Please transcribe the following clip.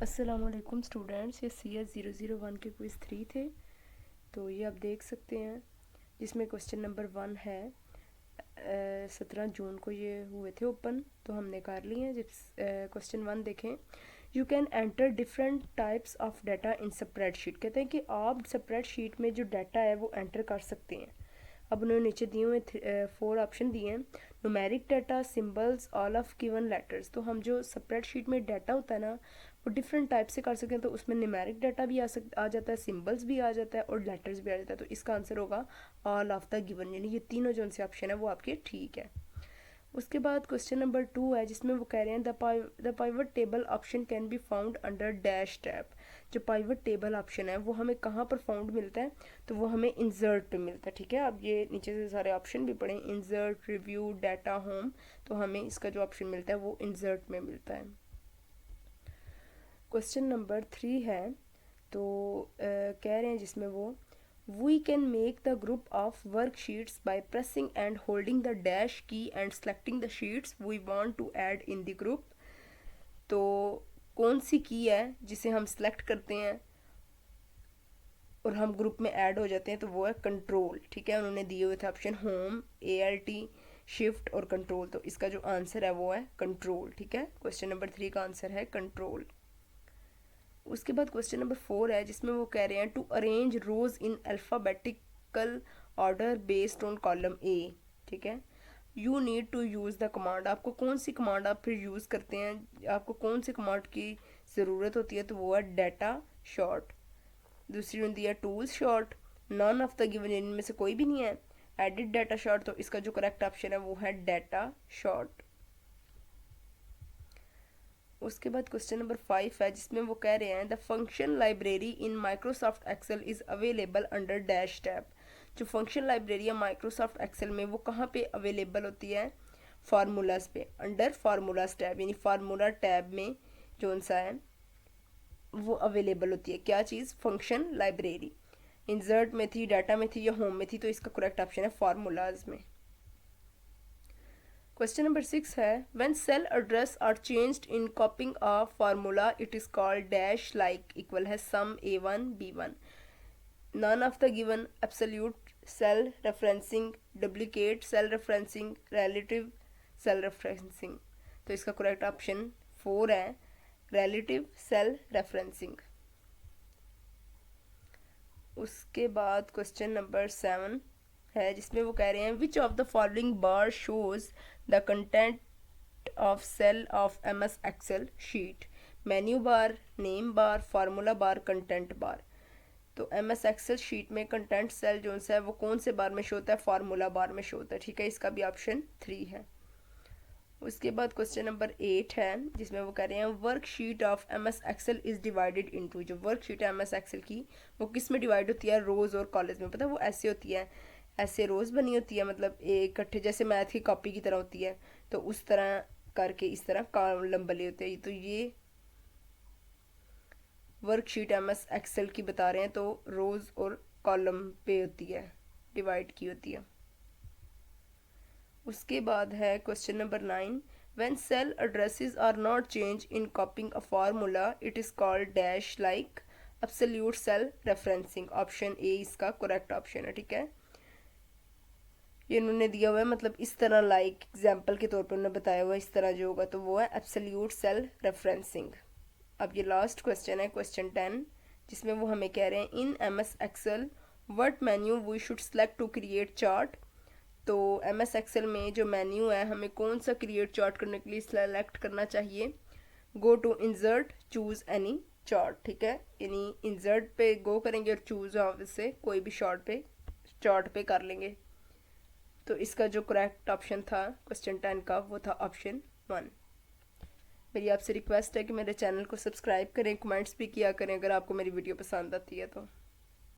अस्सलामुअलैकुम स्टूडेंट्स, ये CS001 के क्विज़ 3 थे। तो ये आप देख सकते हैं जिसमें क्वेश्चन नंबर 1 है। 17 जून को ये हुए थे ओपन, तो हमने कर लिए हैं। जब क्वेश्चन 1 देखें, you can enter different types of data in spreadsheet. कहते हैं कि आप स्प्रेडशीट में जो डाटा है वो एंटर कर सकते हैं। अब उन्होंने नीचे दिए हुए 4 ऑप्शन दिए हैं। Numeric data, symbols, all of given letters. तो हम जो स्प्रेडशीट में डाटा होता है ना, वो डिफरेंट टाइप से कर सकते हैं। तो उसमें न्यूमेरिक डाटा भी आ जाता है, सिंबल्स भी आ जाता है और लेटर्स भी आ जाता है। तो इसका आंसर होगा ऑल ऑफ द गिवन, यानी ये तीनों जो से ऑप्शन है वो आपके ठीक है। उसके बाद क्वेश्चन नंबर 2 है, जिसमें वो कह रहे हैं the pivot table option can be found under dash tab. जो पाइवट टेबल ऑप्शन है वो हमें कहाँ पर फाउंड मिलता है? तो वो हमें इंसर्ट पे मिलता है। ठीक है, अब ये नीचे से सारे ऑप्शन भी पढ़ें, इंसर्ट, रिव्यू, डाटा, होम। तो हमें इसका जो ऑप्शन मिलता है वो इंसर्ट में मिलता है। क्वेश्चन नंबर 3 है, तो कह रहे हैं जिसमें वो We can make the group of worksheets by pressing and holding the dash key and selecting the sheets we want to add in the group। तो कौन सी की है जिसे हम सेलेक्ट करते हैं और हम ग्रुप में ऐड हो जाते हैं? तो वो है कंट्रोल। ठीक है, उन्होंने दिए हुए थे ऑप्शन होम, ALT, शिफ्ट और कंट्रोल। तो इसका जो आंसर है वो है कंट्रोल। ठीक है, क्वेश्चन नंबर 3 का आंसर है कंट्रोल। उसके बाद क्वेश्चन नंबर 4 है, जिसमें वो कह रहे हैं to arrange rows in alphabetical order based on column A. ठीक है, you need to use the command. आपको कौन सी कमांड आप फिर यूज़ करते हैं, आपको कौन सी कमांड की ज़रूरत होती है? तो वो है डाटा शॉर्ट। दूसरी होती है tools short. None of the given, इनमें से कोई भी नहीं है। Edit data short. तो इसका जो करेक्ट ऑप्शन है वो है डाटा शॉर्ट। उसके बाद क्वेश्चन नंबर 5 है, जिसमें वो कह रहे हैं the function library in Microsoft Excel is available under dash tab. जो फंक्शन लाइब्रेरी है माइक्रोसॉफ्ट एक्सेल में वो कहाँ पे अवेलेबल होती है? फार्मूलाज पे, अंडर फार्मूलाज टैब, यानी फार्मूला टैब में जो सा है वो अवेलेबल होती है। क्या चीज़? Function library. इंसर्ट में थी, डाटा में थी या होम में थी? तो इसका करेक्ट ऑप्शन है फार्मूलाज में। क्वेश्चन नंबर 6 है, when cell address are changed in copying a formula it is called dash like equal है sum A1 B1। None of the given, absolute cell referencing, duplicate cell referencing, relative cell referencing. तो इसका correct option 4 है, relative cell referencing. उसके बाद question number 7 है, जिसमें वो कह रहे हैं which of the following bar shows the content of cell of MS Excel sheet. Menu bar, name bar, formula bar, content bar. तो MS एक्सेल शीट में कंटेंट सेल जो है वो कौन से बार में शो होता है? फार्मूला बार में शो होता है। ठीक है, इसका भी ऑप्शन 3 है। उसके बाद क्वेश्चन नंबर 8 है, जिसमें वो कह रहे हैं worksheet of MS Excel is divided into. जो वर्कशीट है MS एक्सेल की वो किस में डिवाइड होती है? रोज और कॉलेज में। पता है वो ऐसे होती है, ऐसे रोज बनी होती है, मतलब इकट्ठे, जैसे मैथ की कॉपी की तरह होती है। तो उस तरह करके इस तरह कॉलम बने होते हैं। तो ये वर्कशीट MS एक्सेल की बता रहे हैं, तो रोज और कॉलम पे होती है, डिवाइड की होती है। उसके बाद है question number 9, when cell addresses are not change in copying a formula it is called dash like absolute cell referencing. Option A इसका करेक्ट ऑप्शन है। ठीक है, ये उन्होंने दिया हुआ है, मतलब इस तरह, लाइक एग्जाम्पल के तौर पर उन्होंने बताया हुआ है इस तरह जो होगा, तो वो है एब्सोल्यूट सेल रेफरेंसिंग। अब ये लास्ट क्वेश्चन है, क्वेश्चन 10, जिसमें वो हमें कह रहे हैं in MS Excel what menu we should select to create chart. तो MS एक्सेल में जो मेन्यू है हमें कौन सा क्रिएट चार्ट करने के लिए सेलेक्ट करना चाहिए? Go to insert, choose any chart. ठीक है, यानी इंसर्ट पे गो करेंगे और चूज से कोई भी चार्ट पे कर लेंगे। तो इसका जो करेक्ट ऑप्शन था क्वेश्चन 10 का वो था ऑप्शन 1। मेरी आपसे रिक्वेस्ट है कि मेरे चैनल को सब्सक्राइब करें, कमेंट्स भी किया करें अगर आपको मेरी वीडियो पसंद आती है तो।